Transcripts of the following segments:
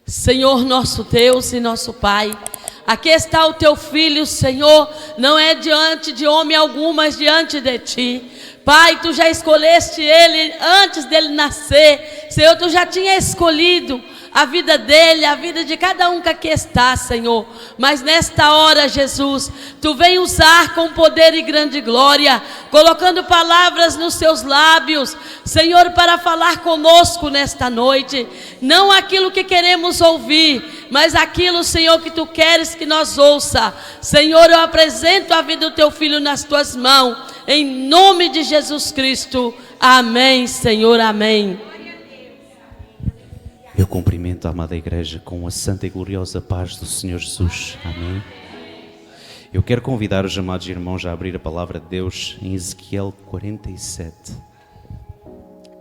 Senhor nosso Deus e nosso Pai, aqui está o teu filho, Senhor, não é diante de homem algum, mas diante de ti. Pai, tu já escolheste ele antes dele nascer. Senhor, tu já tinha escolhido a vida dele, a vida de cada um que aqui está, Senhor. Mas nesta hora, Jesus, tu vem usar com poder e grande glória, colocando palavras nos seus lábios, Senhor, para falar conosco nesta noite. Não aquilo que queremos ouvir, mas aquilo, Senhor, que tu queres que nós ouça. Senhor, eu apresento a vida do teu filho nas tuas mãos, em nome de Jesus Cristo. Amém, Senhor, amém. Eu cumprimento a amada igreja com a santa e gloriosa paz do Senhor Jesus. Amém. Eu quero convidar os amados irmãos a abrir a palavra de Deus em Ezequiel 47.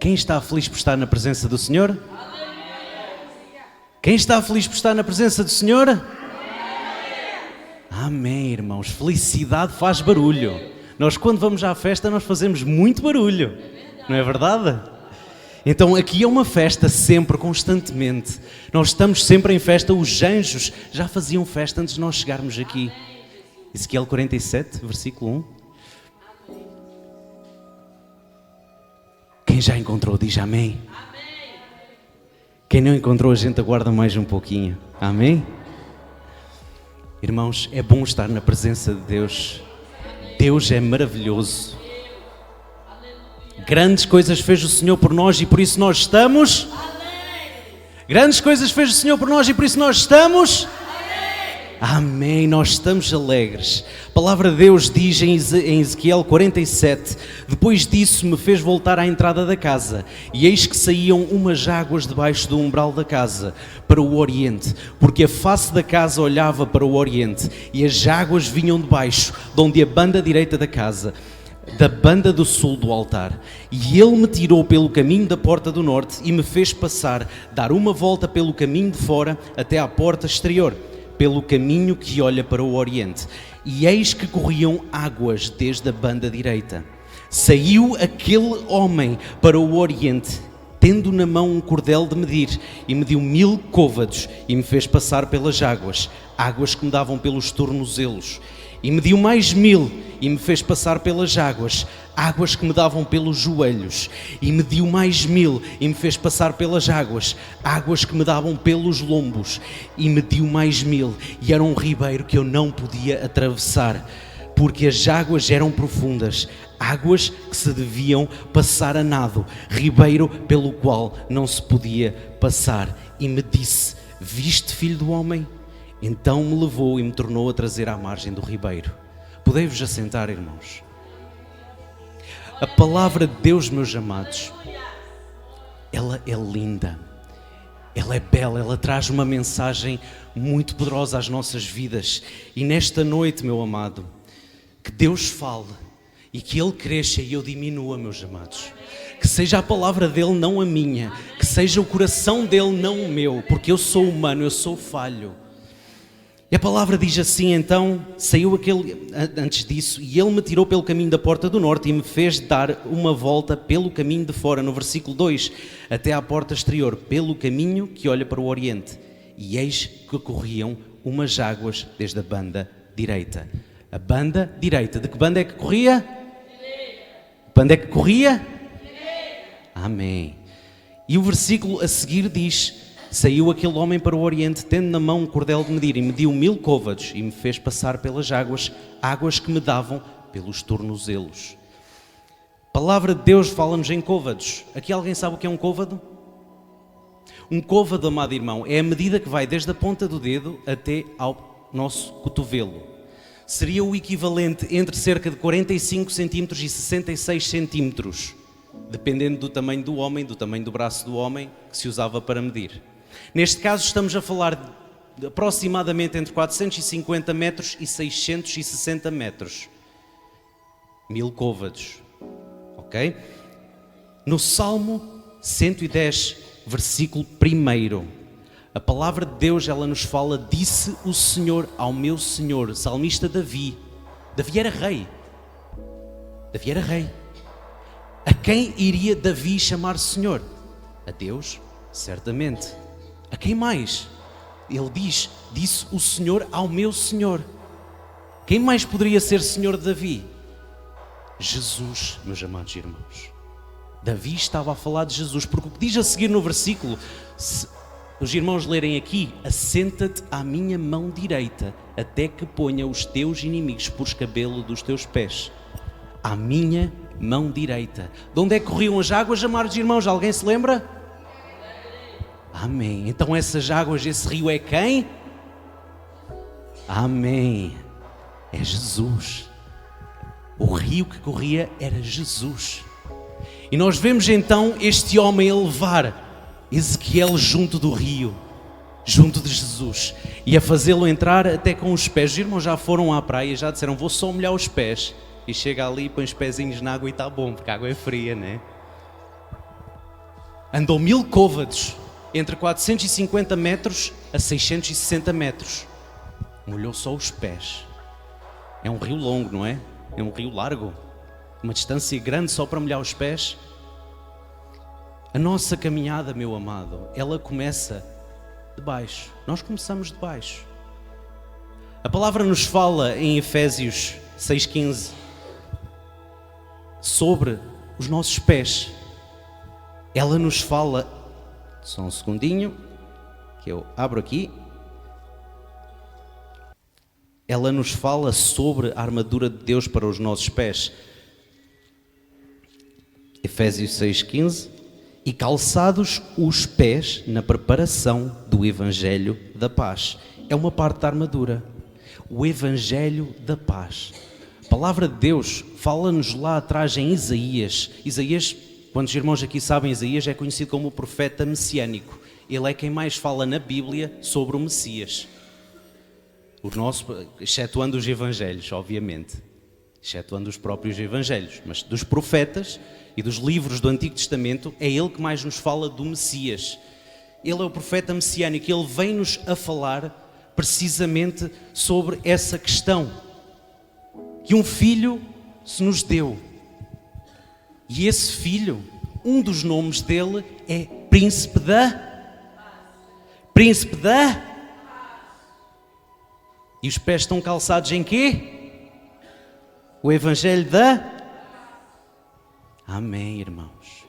Quem está feliz por estar na presença do Senhor? Quem está feliz por estar na presença do Senhor? Amém, irmãos. Felicidade faz barulho. Nós, quando vamos à festa, nós fazemos muito barulho. Não é verdade? Então aqui é uma festa sempre, constantemente. Nós estamos sempre em festa. Os anjos já faziam festa antes de nós chegarmos aqui. Ezequiel 47, versículo 1. Quem já encontrou, diz amém. Quem não encontrou, a gente aguarda mais um pouquinho. Amém? Irmãos, é bom estar na presença de Deus. Deus é maravilhoso. Grandes coisas fez o Senhor por nós e por isso nós estamos. Grandes coisas fez o Senhor por nós e por isso nós estamos. Amém, nós estamos alegres. A palavra de Deus diz em Ezequiel 47: depois disso me fez voltar à entrada da casa, e eis que saíam umas águas debaixo do umbral da casa, para o oriente, porque a face da casa olhava para o oriente, e as águas vinham de baixo, de onde a banda direita da casa, da banda do sul do altar. E ele me tirou pelo caminho da porta do norte e me fez passar, dar uma volta pelo caminho de fora até à porta exterior, pelo caminho que olha para o oriente. E eis que corriam águas desde a banda direita. Saiu aquele homem para o oriente, tendo na mão um cordel de medir, e mediu 1000 côvados, e me fez passar pelas águas, águas que me davam pelos tornozelos. E mediu mais 1000, e me fez passar pelas águas, águas que me davam pelos joelhos. E mediu mais 1000, e me fez passar pelas águas, águas que me davam pelos lombos. E mediu mais 1000, e era um ribeiro que eu não podia atravessar, porque as águas eram profundas, águas que se deviam passar a nado, ribeiro pelo qual não se podia passar. E me disse: viste, filho do homem? Então me levou e me tornou a trazer à margem do ribeiro. Podei-vos assentar, irmãos. A palavra de Deus, meus amados, ela é linda, ela é bela, ela traz uma mensagem muito poderosa às nossas vidas. E nesta noite, meu amado, que Deus fale e que Ele cresça e eu diminua, meus amados. Que seja a palavra dEle, não a minha. Que seja o coração dEle, não o meu. Porque eu sou humano, eu sou falho. E a palavra diz assim: então saiu aquele, antes disso, e ele me tirou pelo caminho da porta do norte e me fez dar uma volta pelo caminho de fora, no versículo 2, até à porta exterior, pelo caminho que olha para o oriente. E eis que corriam umas águas desde a banda direita. A banda direita, de que banda é que corria? Banda é que corria? Amém. E o versículo a seguir diz: saiu aquele homem para o oriente, tendo na mão um cordel de medir, e mediu 1000 côvados, e me fez passar pelas águas, águas que me davam pelos tornozelos. A palavra de Deus fala-nos em côvados. Aqui alguém sabe o que é um côvado? Um côvado, amado irmão, é a medida que vai desde a ponta do dedo até ao nosso cotovelo. Seria o equivalente entre cerca de 45 centímetros e 66 centímetros, dependendo do tamanho do homem, do tamanho do braço do homem que se usava para medir. Neste caso estamos a falar de aproximadamente entre 450 metros e 660 metros. 1000 côvados. Ok? No Salmo 110, versículo 1, a palavra de Deus, ela nos fala: disse o Senhor ao meu Senhor. Salmista Davi. Davi era rei. Davi era rei. A quem iria Davi chamar Senhor? A Deus, certamente. A quem mais? Ele diz: disse o Senhor ao meu Senhor. Quem mais poderia ser Senhor de Davi? Jesus, meus amados irmãos. Davi estava a falar de Jesus, porque o que diz a seguir no versículo, se os irmãos lerem aqui: assenta-te à minha mão direita, até que ponha os teus inimigos por escabelo dos teus pés. À minha mão direita. De onde é que corriam as águas, amados irmãos? Alguém se lembra? Amém. Então essas águas, esse rio é quem? Amém. É Jesus. O rio que corria era Jesus. E nós vemos então este homem a levar Ezequiel junto do rio, junto de Jesus, e a fazê-lo entrar até com os pés. Os irmãos já foram à praia e já disseram: vou só molhar os pés. E chega ali e põe os pezinhos na água e está bom, porque a água é fria, né? Andou 1000 côvados, entre 450 metros a 660 metros. Molhou só os pés. É um rio longo, não é? É um rio largo. Uma distância grande só para molhar os pés. A nossa caminhada, meu amado, ela começa de baixo. Nós começamos de baixo. A palavra nos fala em Efésios 6,15 sobre os nossos pés. Ela nos fala, só um segundinho, que eu abro aqui. Ela nos fala sobre a armadura de Deus para os nossos pés. Efésios 6,15: e calçados os pés na preparação do Evangelho da paz. É uma parte da armadura. O Evangelho da paz. A palavra de Deus fala-nos lá atrás em Isaías. Isaías, quantos irmãos aqui sabem, Isaías é conhecido como o profeta messiânico. Ele é quem mais fala na Bíblia sobre o Messias. O nosso, excetuando os evangelhos, obviamente. Excetuando os próprios evangelhos. Mas dos profetas e dos livros do Antigo Testamento, é ele que mais nos fala do Messias. Ele é o profeta messiânico. Ele vem-nos a falar precisamente sobre essa questão. Que um filho se nos deu. E esse filho, um dos nomes dele é Príncipe da... E os pés estão calçados em quê? O Evangelho da... Amém, irmãos.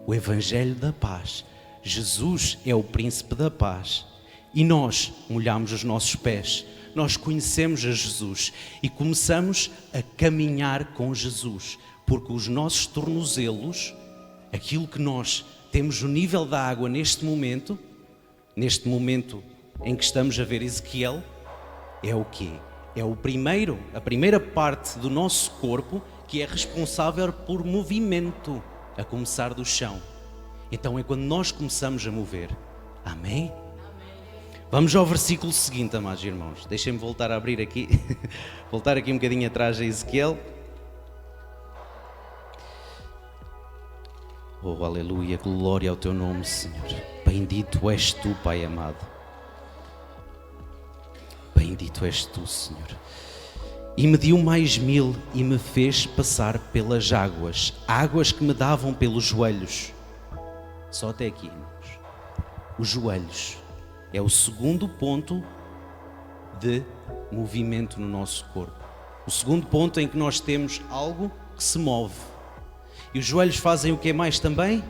O Evangelho da paz. Jesus é o Príncipe da paz. E nós molhamos os nossos pés. Nós conhecemos a Jesus e começamos a caminhar com Jesus. Porque os nossos tornozelos, aquilo que nós temos o nível da água neste momento em que estamos a ver Ezequiel, é o quê? É a primeira parte do nosso corpo que é responsável por movimento, a começar do chão. Então é quando nós começamos a mover. Amém? Vamos ao versículo seguinte, amados irmãos. Deixem-me voltar a abrir aqui, voltar aqui um bocadinho atrás a Ezequiel. Oh, aleluia, glória ao teu nome, Senhor. Bendito és tu, Pai amado. Bendito és tu, Senhor. E mediu mais 1000 e me fez passar pelas águas, águas que me davam pelos joelhos. Só até aqui, irmãos. Os joelhos é o segundo ponto de movimento no nosso corpo. O segundo ponto em que nós temos algo que se move. E os joelhos fazem o que mais também?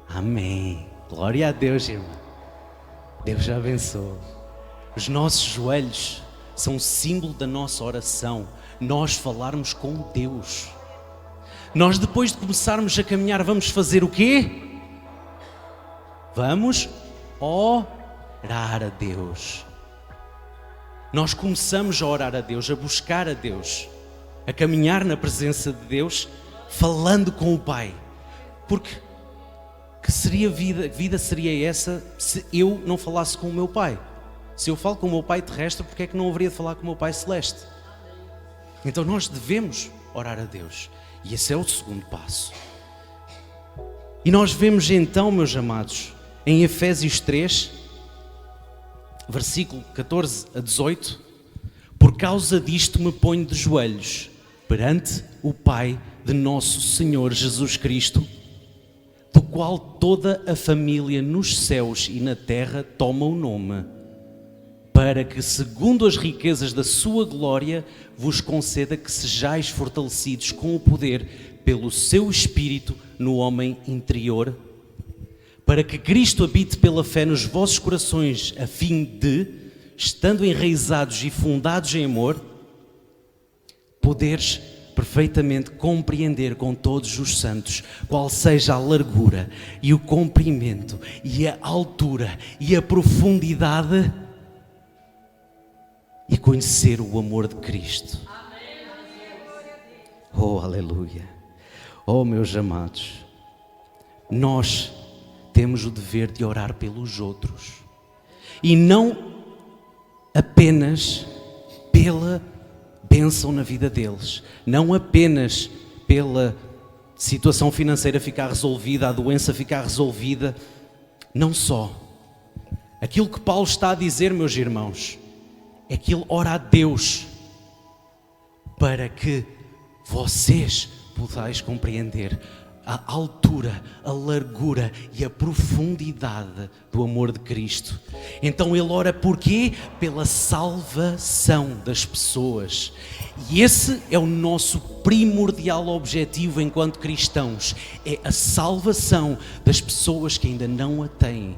Amém. Glória a Deus, irmão. Deus já abençoe. Os nossos joelhos são símbolo da nossa oração. Nós falarmos com Deus. Nós, depois de começarmos a caminhar, vamos fazer o quê? Vamos orar a Deus. Nós começamos a orar a Deus, a buscar a Deus, a caminhar na presença de Deus, falando com o Pai. Porque que vida seria essa se eu não falasse com o meu Pai? Se eu falo com o meu Pai terrestre, porque é que não haveria de falar com o meu Pai celeste? Então nós devemos orar a Deus. E esse é o segundo passo. E nós vemos então, meus amados, em Efésios 3, versículo 14 a 18, por causa disto me ponho de joelhos perante o Pai de nosso Senhor Jesus Cristo, do qual toda a família nos céus e na terra toma o nome, para que, segundo as riquezas da sua glória, vos conceda que sejais fortalecidos com o poder pelo seu Espírito no homem interior, para que Cristo habite pela fé nos vossos corações, a fim de, estando enraizados e fundados em amor, poderes perfeitamente compreender com todos os santos qual seja a largura e o comprimento e a altura e a profundidade, e conhecer o amor de Cristo. Oh, aleluia. Oh, meus amados, nós temos o dever de orar pelos outros, e não apenas pela bênção na vida deles, não apenas pela situação financeira ficar resolvida, a doença ficar resolvida, não só. Aquilo que Paulo está a dizer, meus irmãos, é que ele ora a Deus para que vocês possais compreender a altura, a largura e a profundidade do amor de Cristo. Então ele ora por quê? Pela salvação das pessoas. E esse é o nosso primordial objetivo enquanto cristãos, é a salvação das pessoas que ainda não a têm.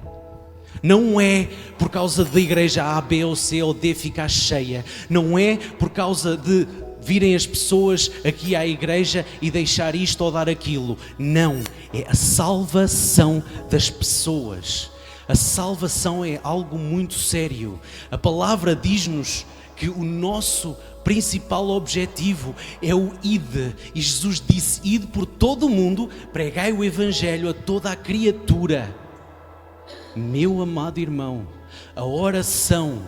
Não é por causa da igreja A, B ou C ou D ficar cheia, não é por causa de virem as pessoas aqui à igreja e deixar isto ou dar aquilo. Não, é a salvação das pessoas. A salvação é algo muito sério. A palavra diz-nos que o nosso principal objetivo é o ide. E Jesus disse: ide por todo o mundo, pregai o evangelho a toda a criatura. Meu amado irmão, a oração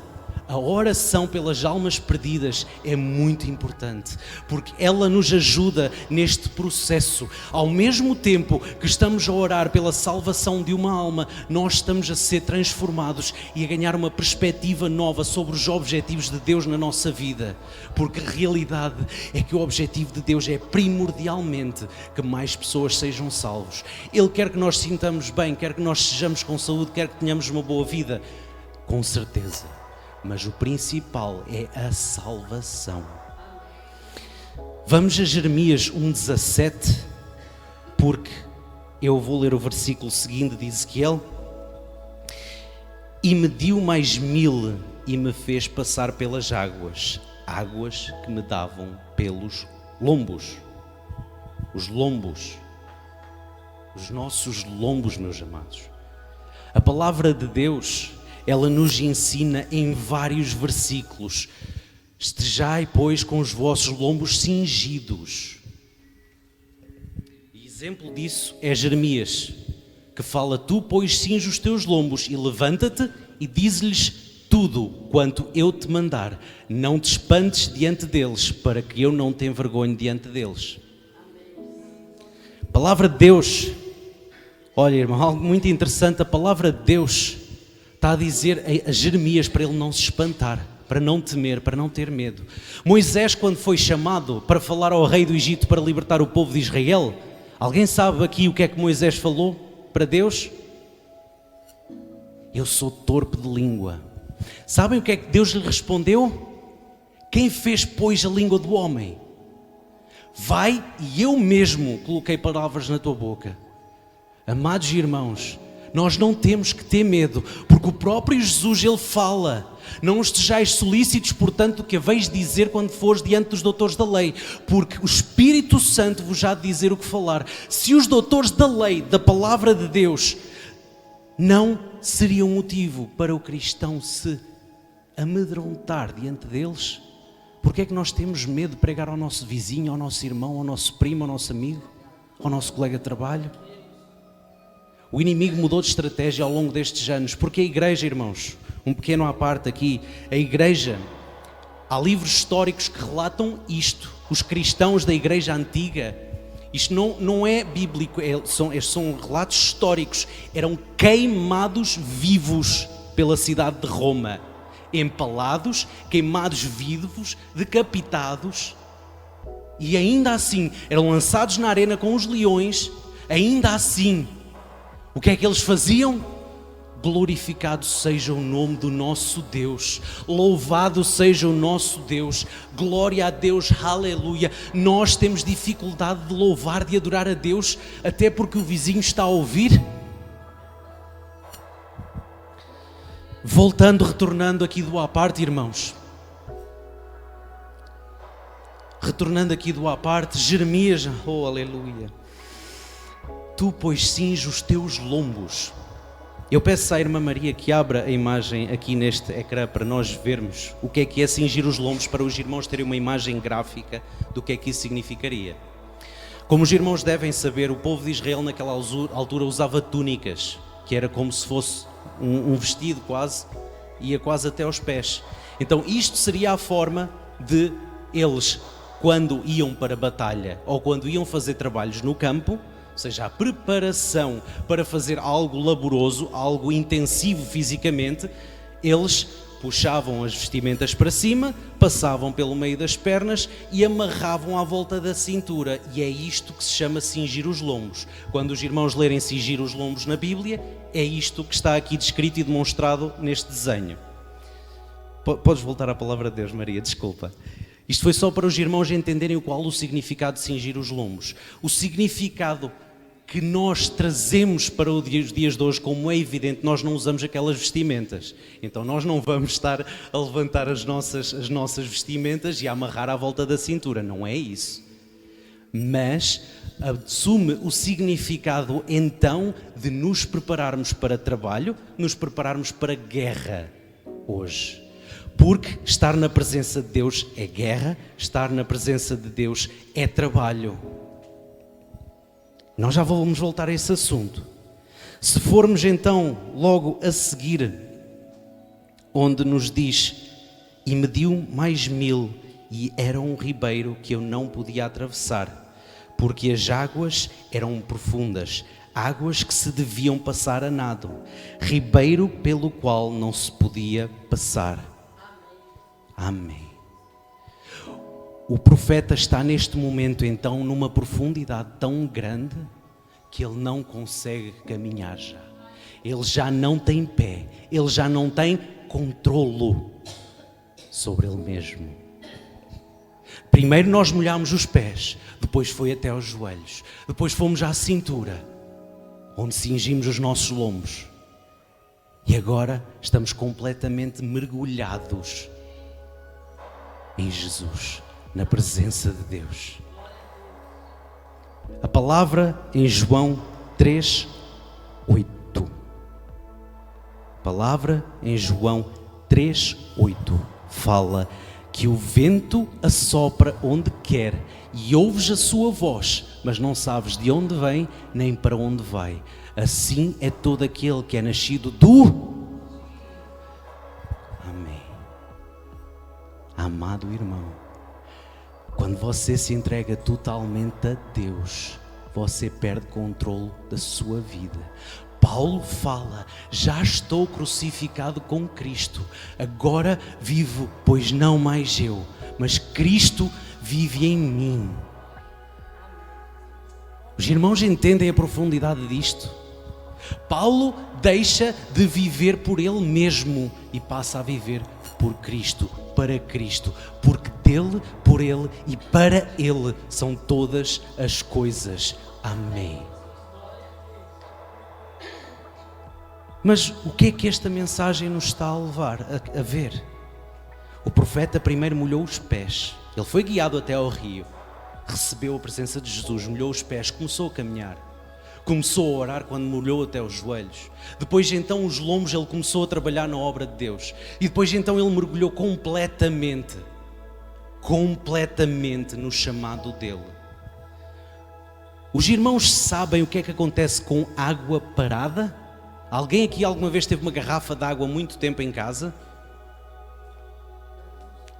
pelas almas perdidas é muito importante, porque ela nos ajuda neste processo. Ao mesmo tempo que estamos a orar pela salvação de uma alma, nós estamos a ser transformados e a ganhar uma perspectiva nova sobre os objetivos de Deus na nossa vida, porque a realidade é que o objetivo de Deus é primordialmente que mais pessoas sejam salvos. Ele quer que nós sintamos bem, quer que nós sejamos com saúde, quer que tenhamos uma boa vida, com certeza. Mas o principal é a salvação. Vamos a Jeremias 1,17, porque eu vou ler o versículo seguinte de Ezequiel. E mediu mais 1000 e me fez passar pelas águas, águas que me davam pelos lombos. Os lombos, os nossos lombos, meus amados. A palavra de Deus, ela nos ensina em vários versículos: estejai, pois, com os vossos lombos cingidos. E exemplo disso é Jeremias, que fala: tu, pois, cinge os teus lombos e levanta-te e diz-lhes tudo quanto eu te mandar. Não te espantes diante deles, para que eu não te envergonhe diante deles. A palavra de Deus, olha, irmão, algo muito interessante. A palavra de Deus está a dizer a Jeremias para ele não se espantar, para não temer, para não ter medo. Moisés, quando foi chamado para falar ao rei do Egito para libertar o povo de Israel, alguém sabe aqui o que é que Moisés falou para Deus? Eu sou torpe de língua. Sabem o que é que Deus lhe respondeu? Quem fez, pois, a língua do homem? Vai e eu mesmo coloquei palavras na tua boca. Amados irmãos, nós não temos que ter medo, porque o próprio Jesus, ele fala: não estejais solícitos, portanto, o que haveis de dizer quando fores diante dos doutores da lei, porque o Espírito Santo vos há de dizer o que falar. Se os doutores da lei, da palavra de Deus, não seriam motivo para o cristão se amedrontar diante deles, porque é que nós temos medo de pregar ao nosso vizinho, ao nosso irmão, ao nosso primo, ao nosso amigo, ao nosso colega de trabalho? O inimigo mudou de estratégia ao longo destes anos, porque a igreja, irmãos, um pequeno à parte aqui, a igreja, há livros históricos que relatam isto. Os cristãos da igreja antiga, isto não é bíblico, são relatos históricos, eram queimados vivos pela cidade de Roma, empalados, queimados vivos, decapitados, e ainda assim eram lançados na arena com os leões. Ainda assim O que é que eles faziam? Glorificado seja o nome do nosso Deus, louvado seja o nosso Deus, glória a Deus, aleluia. Nós temos dificuldade de louvar, de adorar a Deus, até porque o vizinho está a ouvir. Retornando aqui do à parte, irmãos. Retornando aqui do à parte, Jeremias, oh aleluia. Tu, pois, cinge os teus lombos. Eu peço à irmã Maria que abra a imagem aqui neste ecrã para nós vermos o que é cingir os lombos, para os irmãos terem uma imagem gráfica do que é que isso significaria. Como os irmãos devem saber, o povo de Israel naquela altura usava túnicas, que era como se fosse um vestido quase, ia quase até aos pés. Então isto seria a forma de eles, quando iam para a batalha ou quando iam fazer trabalhos no campo, ou seja, a preparação para fazer algo laboroso, algo intensivo fisicamente, eles puxavam as vestimentas para cima, passavam pelo meio das pernas e amarravam à volta da cintura. E é isto que se chama cingir os lombos. Quando os irmãos lerem cingir os lombos na Bíblia, é isto que está aqui descrito e demonstrado neste desenho. Podes voltar à palavra de Deus, Maria, desculpa. Isto foi só para os irmãos entenderem qual o significado de cingir os lombos. O significado que nós trazemos para os dias de hoje, como é evidente, nós não usamos aquelas vestimentas. Então nós não vamos estar a levantar as nossas vestimentas e a amarrar à volta da cintura. Não é isso. Mas assume o significado então de nos prepararmos para trabalho, nos prepararmos para guerra hoje. Porque estar na presença de Deus é guerra, estar na presença de Deus é trabalho. Nós já vamos voltar a esse assunto. Se formos então logo a seguir, onde nos diz: e mediu mais 1000, e era um ribeiro que eu não podia atravessar, porque as águas eram profundas, águas que se deviam passar a nado, ribeiro pelo qual não se podia passar. Amém. O profeta está neste momento então numa profundidade tão grande que ele não consegue caminhar já. Ele já não tem pé, ele já não tem controlo sobre ele mesmo. Primeiro nós molhámos os pés, depois foi até aos joelhos, depois fomos à cintura, onde cingimos os nossos lombos. E agora estamos completamente mergulhados em Jesus, na presença de Deus. A palavra em João 3:8. Palavra em João 3:8 fala que o vento assopra onde quer e ouves a sua voz, mas não sabes de onde vem nem para onde vai. Assim é todo aquele que é nascido do... Amém. Amado irmão, quando você se entrega totalmente a Deus, você perde controle da sua vida. Paulo fala: já estou crucificado com Cristo, agora vivo, pois não mais eu, mas Cristo vive em mim. Os irmãos entendem a profundidade disto? Paulo deixa de viver por ele mesmo e passa a viver por Cristo, para Cristo, porque dele, por ele e para ele são todas as coisas. Amém. Mas o que é que esta mensagem nos está a levar a ver? O profeta primeiro molhou os pés, ele foi guiado até ao rio, recebeu a presença de Jesus, molhou os pés, começou a caminhar. Começou a orar quando molhou até os joelhos. Depois então os lombos, ele começou a trabalhar na obra de Deus. E depois então ele mergulhou completamente no chamado dele. Os irmãos sabem o que é que acontece com água parada? Alguém aqui alguma vez teve uma garrafa de água muito tempo em casa?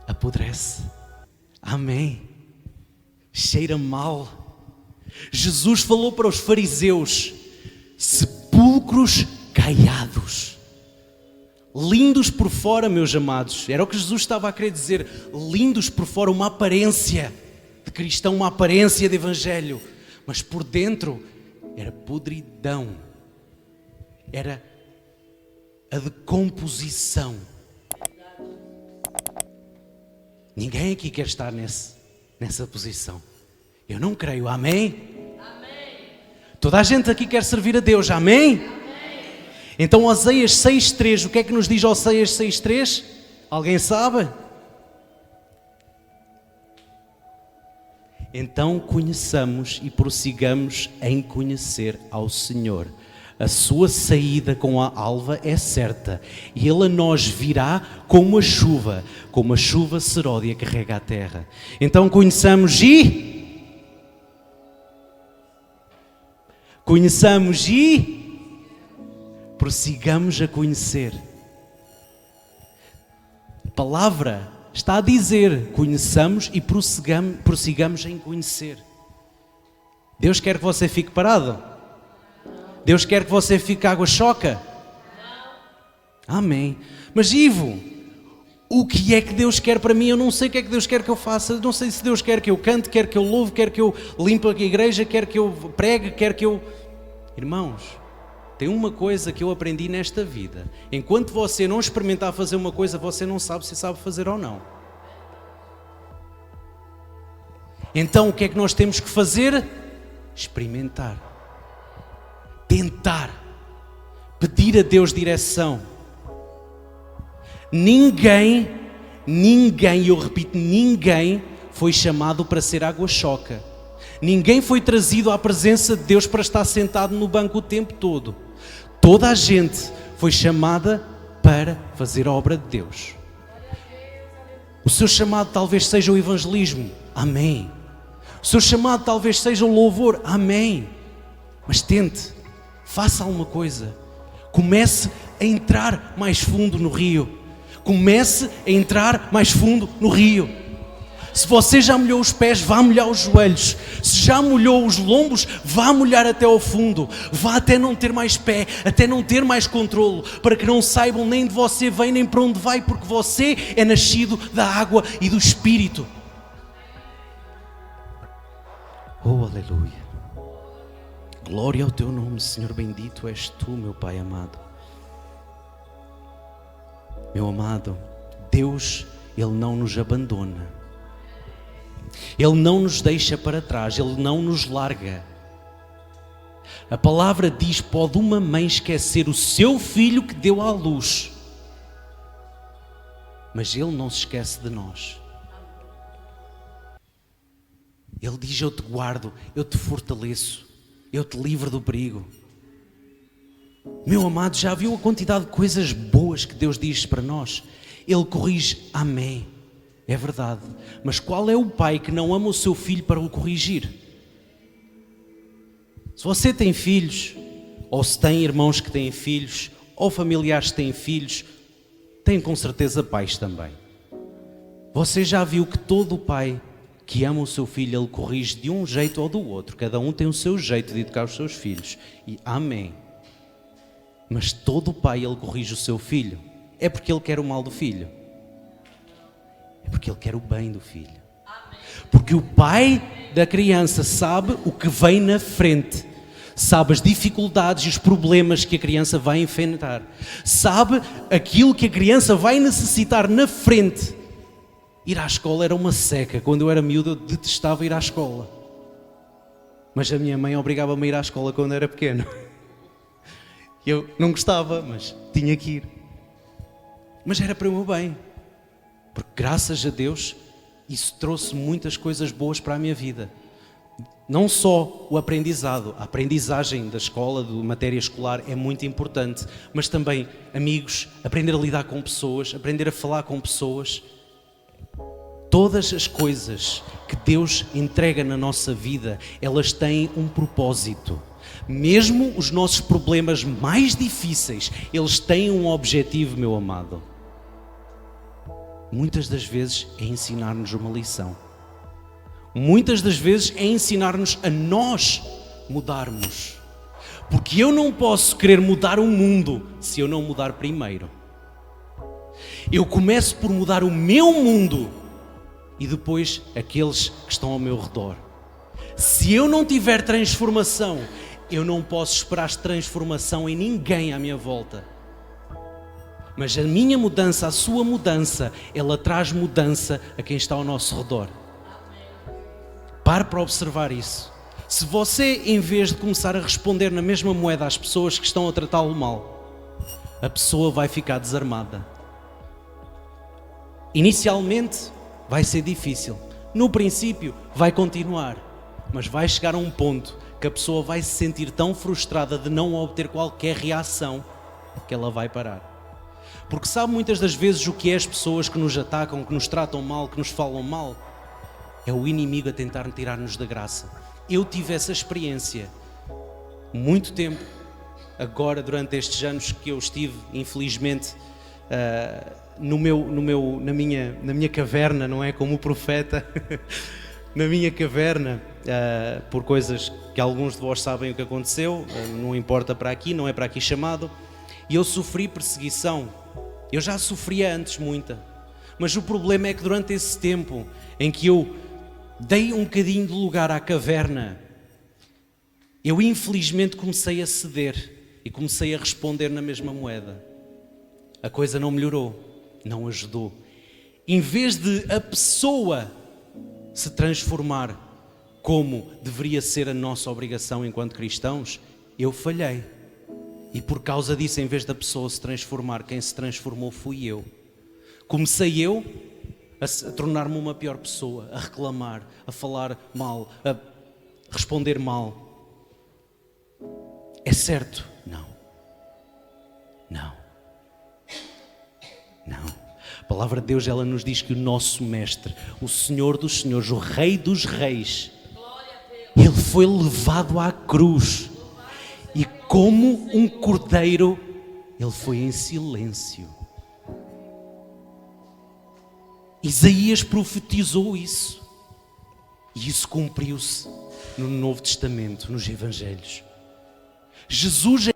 Apodrece. Amém. Cheira mal. Jesus falou para os fariseus: sepulcros caiados, lindos por fora, meus amados. Era o que Jesus estava a querer dizer. Lindos por fora, uma aparência de cristão, uma aparência de evangelho, mas por dentro era podridão. era a decomposição. Ninguém aqui quer estar nessa posição. Eu não creio, amém? Amém. Toda a gente aqui quer servir a Deus, amém? Amém. Então Oséias 6.3, o que é que nos diz Oséias 6.3? Alguém sabe? Então conheçamos e prossigamos em conhecer ao Senhor. A sua saída com a alva é certa, e Ele a nós virá como a chuva seródia carrega a terra. Então conheçamos e prossigamos a conhecer. A palavra está a dizer, conheçamos e prossigamos em conhecer. Deus quer que você fique parado? Deus quer que você fique água-choca? Amém. Mas Ivo, o que é que Deus quer para mim? Eu não sei o que é que Deus quer que eu faça. Eu não sei se Deus quer que eu cante, quer que eu louve, quer que eu limpe a igreja, quer que eu pregue, quer que eu... Irmãos, tem uma coisa que eu aprendi nesta vida. Enquanto você não experimentar fazer uma coisa, você não sabe se sabe fazer ou não. Então o que é que nós temos que fazer? Experimentar. Tentar. Pedir a Deus direção. Ninguém, eu repito, ninguém foi chamado para ser água-choca. Ninguém foi trazido à presença de Deus para estar sentado no banco o tempo todo. Toda a gente foi chamada para fazer a obra de Deus. O seu chamado talvez seja o evangelismo. Amém. O seu chamado talvez seja o louvor. Amém. Mas tente. Faça alguma coisa. Comece a entrar mais fundo no rio. Comece a entrar mais fundo no rio. Se você já molhou os pés, vá molhar os joelhos. Se já molhou os lombos, vá molhar até ao fundo. Vá até não ter mais pé, até não ter mais controlo, para que não saibam nem de você vem, nem para onde vai, porque você é nascido da água e do Espírito. Oh, aleluia. Glória ao teu nome, Senhor, bendito és tu, meu Pai amado. Meu amado, Deus, Ele não nos abandona. Ele não nos deixa para trás, Ele não nos larga. A palavra diz, pode uma mãe esquecer o seu filho que deu à luz, mas Ele não se esquece de nós. Ele diz, eu te guardo, eu te fortaleço, eu te livro do perigo. Meu amado, já viu a quantidade de coisas boas que Deus diz para nós? Ele corrige, amém, é verdade. Mas qual é o pai que não ama o seu filho para o corrigir? Se você tem filhos, ou se tem irmãos que têm filhos, ou familiares que têm filhos, tem com certeza pais também. Você já viu que todo pai que ama o seu filho, ele corrige de um jeito ou do outro. Cada um tem o seu jeito de educar os seus filhos. E amém. Mas todo pai, ele corrige o seu filho. É porque ele quer o mal do filho. É porque ele quer o bem do filho. Porque o pai da criança sabe o que vem na frente. Sabe as dificuldades e os problemas que a criança vai enfrentar. Sabe aquilo que a criança vai necessitar na frente. Ir à escola era uma seca. Quando eu era miúdo, eu detestava ir à escola. Mas a minha mãe obrigava-me a ir à escola quando eu era pequeno. Eu não gostava, mas tinha que ir. Mas era para o meu bem. Porque graças a Deus, isso trouxe muitas coisas boas para a minha vida. Não só o aprendizado, a aprendizagem da escola, de matéria escolar é muito importante, mas também amigos, aprender a lidar com pessoas, aprender a falar com pessoas. Todas as coisas que Deus entrega na nossa vida, elas têm um propósito. Mesmo os nossos problemas mais difíceis, eles têm um objetivo, meu amado. Muitas das vezes é ensinar-nos uma lição. Muitas das vezes é ensinar-nos a nós mudarmos. Porque eu não posso querer mudar o mundo se eu não mudar primeiro. Eu começo por mudar o meu mundo e depois aqueles que estão ao meu redor. Se eu não tiver transformação, eu não posso esperar transformação em ninguém à minha volta. Mas a minha mudança, a sua mudança, ela traz mudança a quem está ao nosso redor. Pare para observar isso. Se você, em vez de começar a responder na mesma moeda às pessoas que estão a tratá-lo mal, a pessoa vai ficar desarmada. Inicialmente vai ser difícil. No princípio vai continuar. Mas vai chegar a um ponto que a pessoa vai se sentir tão frustrada de não obter qualquer reação que ela vai parar. Porque sabe muitas das vezes o que é as pessoas que nos atacam, que nos tratam mal, que nos falam mal? É o inimigo a tentar tirar-nos da graça. Eu tive essa experiência muito tempo, agora durante estes anos que eu estive, infelizmente, na minha caverna, não é? Como o profeta, na minha caverna, por coisas que alguns de vós sabem o que aconteceu, não importa para aqui, não é para aqui chamado, e eu sofri perseguição. Eu já sofria antes muita, mas o problema é que durante esse tempo em que eu dei um bocadinho de lugar à caverna, eu infelizmente comecei a ceder e comecei a responder na mesma moeda. A coisa não melhorou, não ajudou. Em vez de a pessoa se transformar como deveria ser a nossa obrigação enquanto cristãos, eu falhei. E por causa disso, em vez da pessoa se transformar, quem se transformou fui eu. Comecei eu a tornar-me uma pior pessoa, a reclamar, a falar mal, a responder mal. É certo? Não. Não. Não. A palavra de Deus, ela nos diz que o nosso mestre, o Senhor dos senhores, o Rei dos reis, ele foi levado à cruz. E como um cordeiro, ele foi em silêncio. Isaías profetizou isso. E isso cumpriu-se no Novo Testamento, nos Evangelhos. Jesus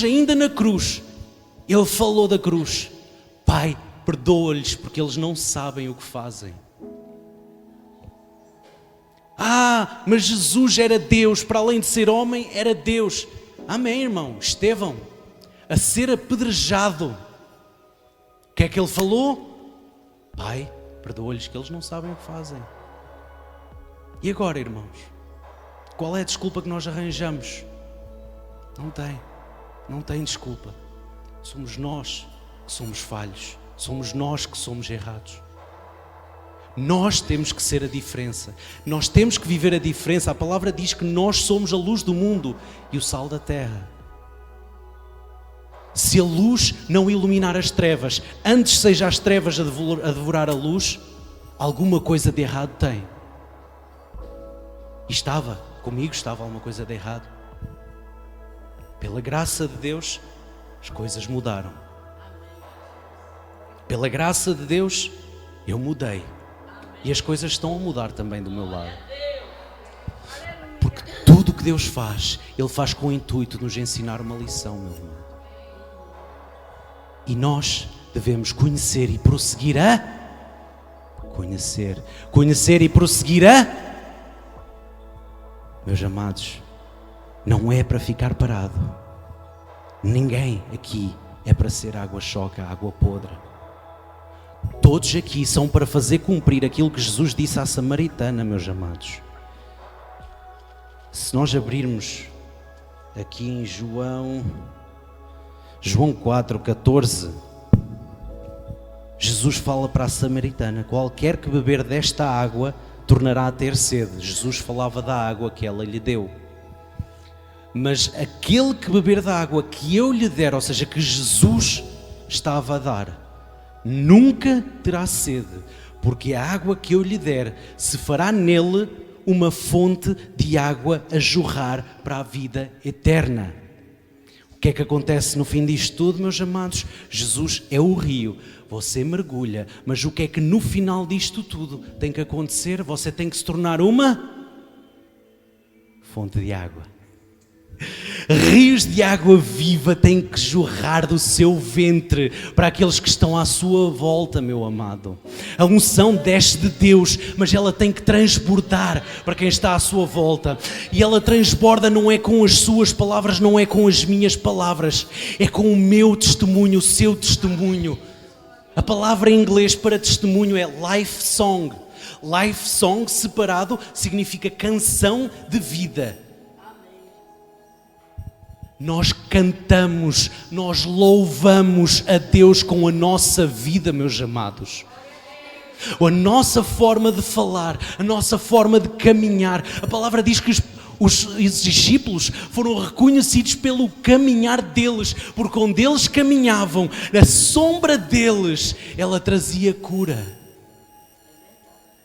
ainda na cruz, ele falou da cruz. Pai, perdoa-lhes porque eles não sabem o que fazem. Mas Jesus era Deus, para além de ser homem, era Deus. Amém, irmão? Estevão, a ser apedrejado, o que é que ele falou? Pai, perdoa-lhes que eles não sabem o que fazem. E agora, irmãos? Qual é a desculpa que nós arranjamos? Não tem desculpa. Somos nós que somos falhos, somos nós que somos errados. Nós temos que ser a diferença. Nós temos que viver a diferença. A palavra diz que nós somos a luz do mundo e o sal da terra. Se a luz não iluminar as trevas, antes seja as trevas a devorar a luz, alguma coisa de errado tem. E comigo estava alguma coisa de errado. Pela graça de Deus, as coisas mudaram. Pela graça de Deus, eu mudei. E as coisas estão a mudar também do meu lado. Porque tudo o que Deus faz, Ele faz com o intuito de nos ensinar uma lição, meu irmão. E nós devemos conhecer e prosseguir a... Conhecer e prosseguir a... Meus amados, não é para ficar parado. Ninguém aqui é para ser água choca, água podre. Todos aqui são para fazer cumprir aquilo que Jesus disse à samaritana, meus amados. Se nós abrirmos aqui em João 4:14, Jesus fala para a samaritana: qualquer que beber desta água tornará a ter sede. Jesus falava da água que ela lhe deu. Mas aquele que beber da água que eu lhe der, ou seja, que Jesus estava a dar, nunca terá sede, porque a água que eu lhe der se fará nele uma fonte de água a jorrar para a vida eterna. O que é que acontece no fim disto tudo, meus amados? Jesus é o rio, você mergulha, mas o que é que no final disto tudo tem que acontecer? Você tem que se tornar uma fonte de água. Rios de água viva têm que jorrar do seu ventre para aqueles que estão à sua volta, meu amado. A unção desce de Deus, mas ela tem que transbordar para quem está à sua volta. E ela transborda não é com as suas palavras, não é com as minhas palavras, é com o meu testemunho, o seu testemunho. A palavra em inglês para testemunho é life song. Life song separado significa canção de vida. Nós cantamos, nós louvamos a Deus com a nossa vida, meus amados. A nossa forma de falar, a nossa forma de caminhar. A palavra diz que os discípulos foram reconhecidos pelo caminhar deles, porque onde eles caminhavam, na sombra deles, ela trazia cura.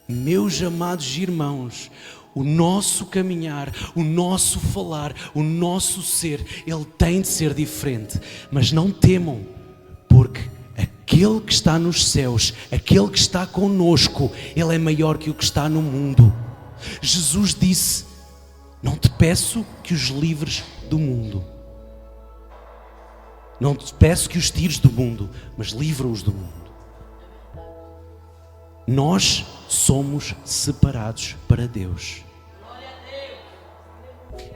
Meus amados irmãos, o nosso caminhar, o nosso falar, o nosso ser, ele tem de ser diferente. Mas não temam, porque aquele que está nos céus, aquele que está conosco, ele é maior que o que está no mundo. Jesus disse: não te peço que os livres do mundo. Não te peço que os tires do mundo, mas livra-os do mundo. Nós somos separados para Deus.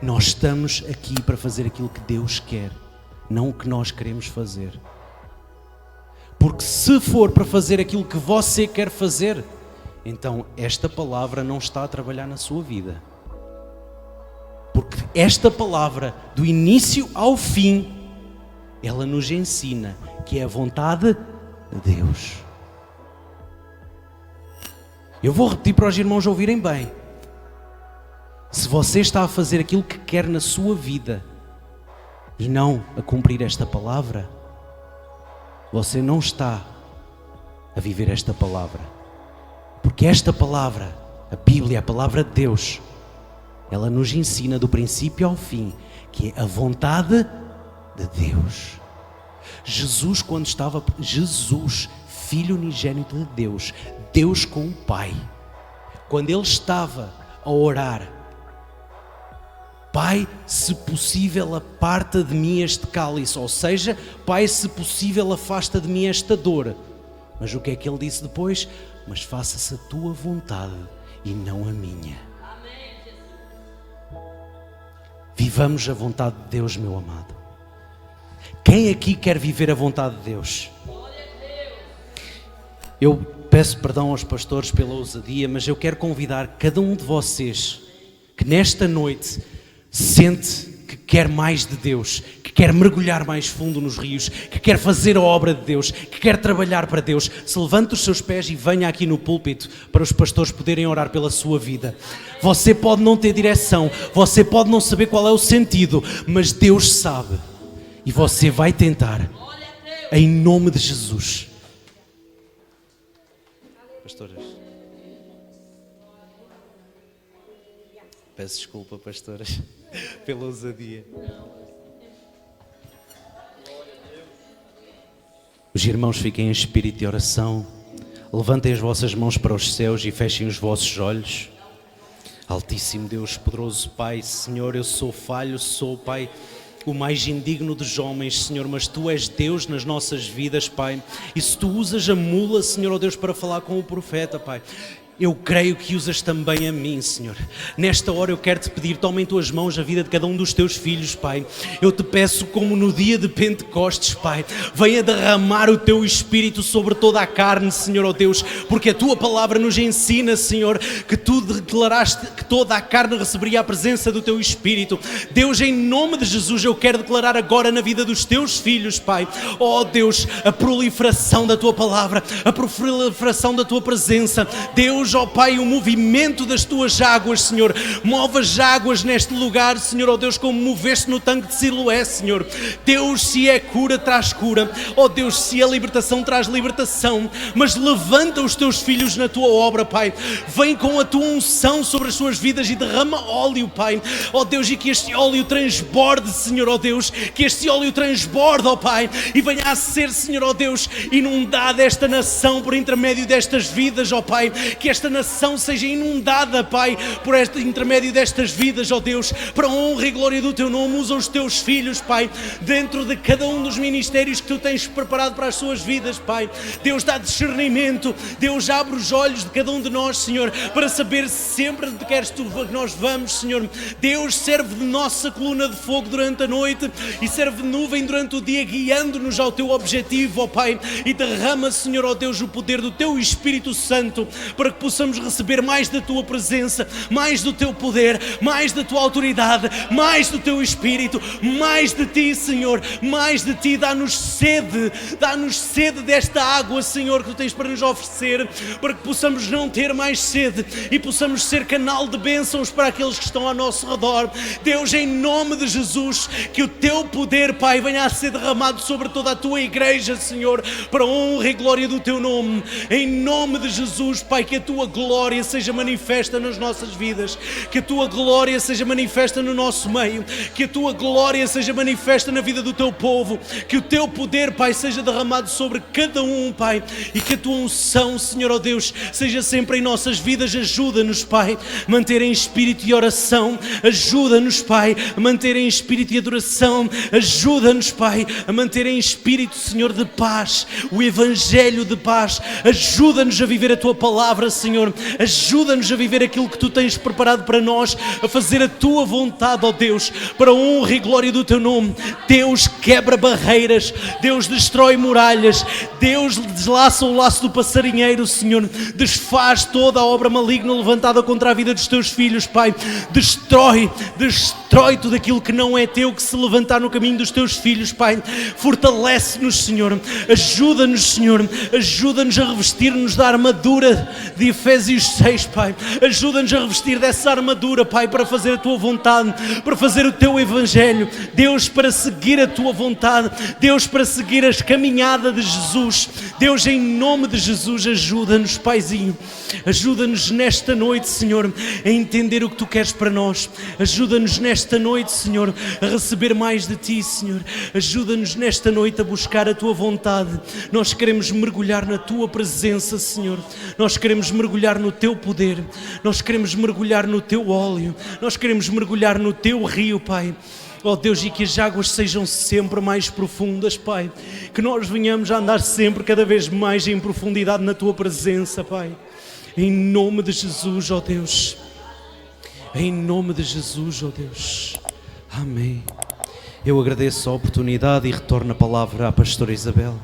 Nós estamos aqui para fazer aquilo que Deus quer, não o que nós queremos fazer. Porque se for para fazer aquilo que você quer fazer, então esta palavra não está a trabalhar na sua vida. Porque esta palavra, do início ao fim, ela nos ensina que é a vontade de Deus. Eu vou repetir para os irmãos ouvirem bem. Se você está a fazer aquilo que quer na sua vida e não a cumprir esta palavra, você não está a viver esta palavra. Porque esta palavra, a Bíblia, a palavra de Deus, ela nos ensina do princípio ao fim que é a vontade de Deus. Jesus, quando estava... Jesus, Filho unigênito de Deus, Deus com o Pai, quando ele estava a orar: Pai, se possível aparta de mim este cálice, ou seja, Pai, se possível afasta de mim esta dor. Mas o que é que ele disse depois? Mas faça-se a tua vontade e não a minha. Vivamos a vontade de Deus, meu amado. Quem aqui quer viver a vontade de Deus? Eu peço perdão aos pastores pela ousadia, mas eu quero convidar cada um de vocês que nesta noite sente que quer mais de Deus, que quer mergulhar mais fundo nos rios, que quer fazer a obra de Deus, que quer trabalhar para Deus, se levante os seus pés e venha aqui no púlpito para os pastores poderem orar pela sua vida. Você pode não ter direção, você pode não saber qual é o sentido, mas Deus sabe e você vai tentar, em nome de Jesus. Pastoras, peço desculpa, pastoras, pela ousadia. Os irmãos fiquem em espírito de oração. Levantem as vossas mãos para os céus e fechem os vossos olhos. Altíssimo Deus, poderoso Pai, Senhor, eu sou falho, sou, Pai, o mais indigno dos homens, Senhor, mas Tu és Deus nas nossas vidas, Pai. E se Tu usas a mula, Senhor, ó Deus, para falar com o profeta, Pai, eu creio que usas também a mim, Senhor. Nesta hora eu quero te pedir, toma em tuas mãos a vida de cada um dos teus filhos, Pai. Eu te peço, como no dia de Pentecostes, Pai, venha derramar o teu Espírito sobre toda a carne, Senhor, ó Deus, porque a tua palavra nos ensina, Senhor, que tu declaraste que toda a carne receberia a presença do teu Espírito. Deus, em nome de Jesus, eu quero declarar agora na vida dos teus filhos, Pai, ó Deus, a proliferação da tua palavra, a proliferação da tua presença. Deus, ó Pai, o movimento das tuas águas, Senhor. Move as águas neste lugar, Senhor, ó Deus, como moveste no tanque de Siloé, Senhor. Deus, se é cura, traz cura. Ó Deus, se é libertação, traz libertação. Mas levanta os teus filhos na tua obra, Pai. Vem com a tua unção sobre as suas vidas e derrama óleo, Pai. Ó Deus, e que este óleo transborde, Senhor, ó Deus. Que este óleo transborde, ó Pai, e venha a ser, Senhor, ó Deus, inundada esta nação por intermédio destas vidas, ó Pai. Que esta nação seja inundada, Pai, por este intermédio destas vidas, ó Deus, para a honra e glória do Teu nome. Usa os Teus filhos, Pai, dentro de cada um dos ministérios que Tu tens preparado para as suas vidas, Pai. Deus, dá discernimento. Deus, abre os olhos de cada um de nós, Senhor, para saber sempre onde queres Tu que nós vamos, Senhor. Deus, serve de nossa coluna de fogo durante a noite e serve de nuvem durante o dia, guiando-nos ao Teu objetivo, ó Pai, e derrama, Senhor, ó Deus, o poder do Teu Espírito Santo para que possamos receber mais da Tua presença, mais do Teu poder, mais da Tua autoridade, mais do Teu Espírito, mais de Ti, Senhor, mais de Ti. Dá-nos sede desta água, Senhor, que Tu tens para nos oferecer, para que possamos não ter mais sede e possamos ser canal de bênçãos para aqueles que estão ao nosso redor. Deus, em nome de Jesus, que o Teu poder, Pai, venha a ser derramado sobre toda a Tua igreja, Senhor, para a honra e glória do Teu nome. Em nome de Jesus, Pai, que a Tua glória seja manifesta nas nossas vidas, que a Tua glória seja manifesta no nosso meio, que a Tua glória seja manifesta na vida do Teu povo, que o Teu poder, Pai, seja derramado sobre cada um, Pai, e que a Tua unção, Senhor, ó Deus, seja sempre em nossas vidas. Ajuda-nos, Pai, a manter em espírito e oração. Ajuda-nos, Pai, a manter em espírito e adoração. Ajuda-nos, Pai, a manter em espírito, Senhor, de paz, o Evangelho de paz. Ajuda-nos a viver a Tua palavra, Senhor. Ajuda-nos a viver aquilo que Tu tens preparado para nós, a fazer a Tua vontade, ó Deus, para a honra e glória do Teu nome. Deus, quebra barreiras. Deus, destrói muralhas. Deus, deslaça o laço do passarinheiro, Senhor. Desfaz toda a obra maligna levantada contra a vida dos Teus filhos, Pai. Destrói tudo aquilo que não é Teu, que se levantar no caminho dos Teus filhos, Pai. Fortalece-nos, Senhor. Ajuda-nos, Senhor. Ajuda-nos a revestir-nos da armadura de Efésios 6, Pai. Ajuda-nos a revestir dessa armadura, Pai, para fazer a Tua vontade, para fazer o Teu Evangelho. Deus, para seguir a Tua vontade. Deus, para seguir a caminhada de Jesus. Deus, em nome de Jesus, ajuda-nos, Paizinho. Ajuda-nos nesta noite, Senhor, a entender o que Tu queres para nós. Ajuda-nos nesta noite, Senhor, a receber mais de Ti, Senhor. Ajuda-nos nesta noite a buscar a Tua vontade. Nós queremos mergulhar na Tua presença, Senhor. Nós queremos mergulhar no Teu poder. Nós queremos mergulhar no Teu óleo. Nós queremos mergulhar no Teu rio, Pai. Ó Deus, e que as águas sejam sempre mais profundas, Pai. Que nós venhamos a andar sempre cada vez mais em profundidade na Tua presença, Pai. Em nome de Jesus, ó Deus. Em nome de Jesus, ó Deus. Amém. Eu agradeço a oportunidade e retorno a palavra à pastora Isabel.